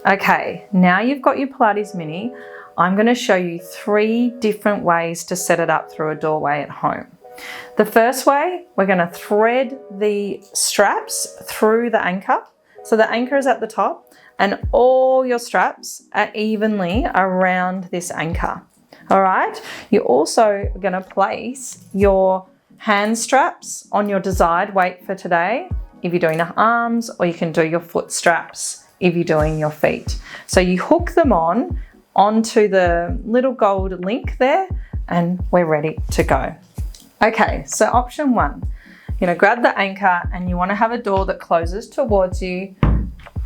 Okay, now you've got your Pilates Mini, I'm going to show you 3 different ways to set it up through a doorway at home. The first way, we're going to thread the straps through the anchor. So the anchor is at the top and all your straps are evenly around this anchor. All right, you're also going to place your hand straps on your desired weight for today if you're doing the arms, or you can do your foot straps if you're doing your feet. So you hook them onto the little gold link there and we're ready to go. Okay, so option 1, you're going to grab the anchor and you want to have a door that closes towards you,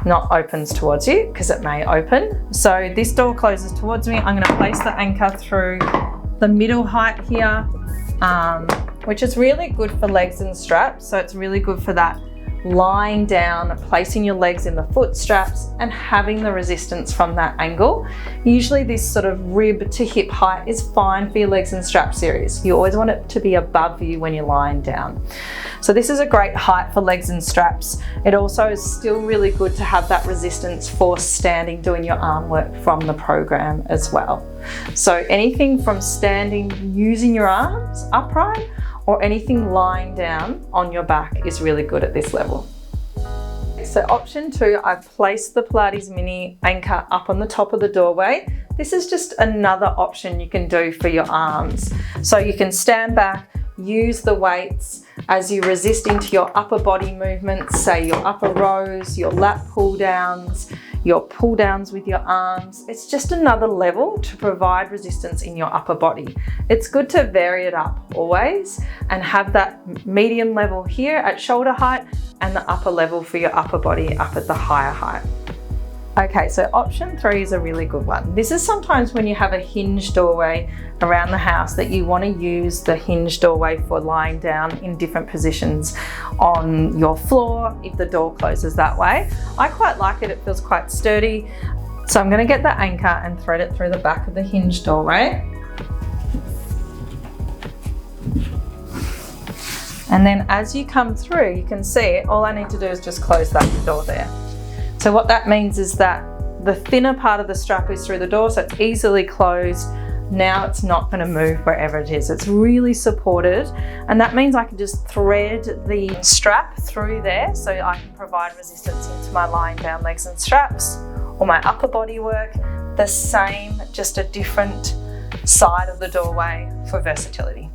not opens towards you, because it may open. So this door closes towards me. I'm going to place the anchor through the middle height here, which is really good for legs and straps. So it's really good for that lying down, placing your legs in the foot straps and having the resistance from that angle. Usually this sort of rib to hip height is fine for your legs and strap series. You always want it to be above you when you're lying down. So this is a great height for legs and straps. It also is still really good to have that resistance for standing, doing your arm work from the program as well. So anything from standing, using your arms upright, or anything lying down on your back is really good at this level. So option 2, I've placed the Pilates Mini anchor up on the top of the doorway. This is just another option you can do for your arms. So you can stand back, use the weights as you resist into your upper body movements, say your upper rows, your lat pull downs, your pull downs with your arms. It's just another level to provide resistance in your upper body. It's good to vary it up always and have that medium level here at shoulder height and the upper level for your upper body up at the higher height. Okay, so option 3 is a really good one. This is sometimes when you have a hinge doorway around the house that you want to use the hinge doorway for lying down in different positions on your floor if the door closes that way. I quite like it, it feels quite sturdy. So I'm going to get the anchor and thread it through the back of the hinge doorway. And then as you come through, you can see it, all I need to do is just close that door there. So what that means is that the thinner part of the strap is through the door, so it's easily closed. Now it's not going to move wherever it is. It's really supported, and that means I can just thread the strap through there so I can provide resistance into my lying down legs and straps or my upper body work. The same, just a different side of the doorway for versatility.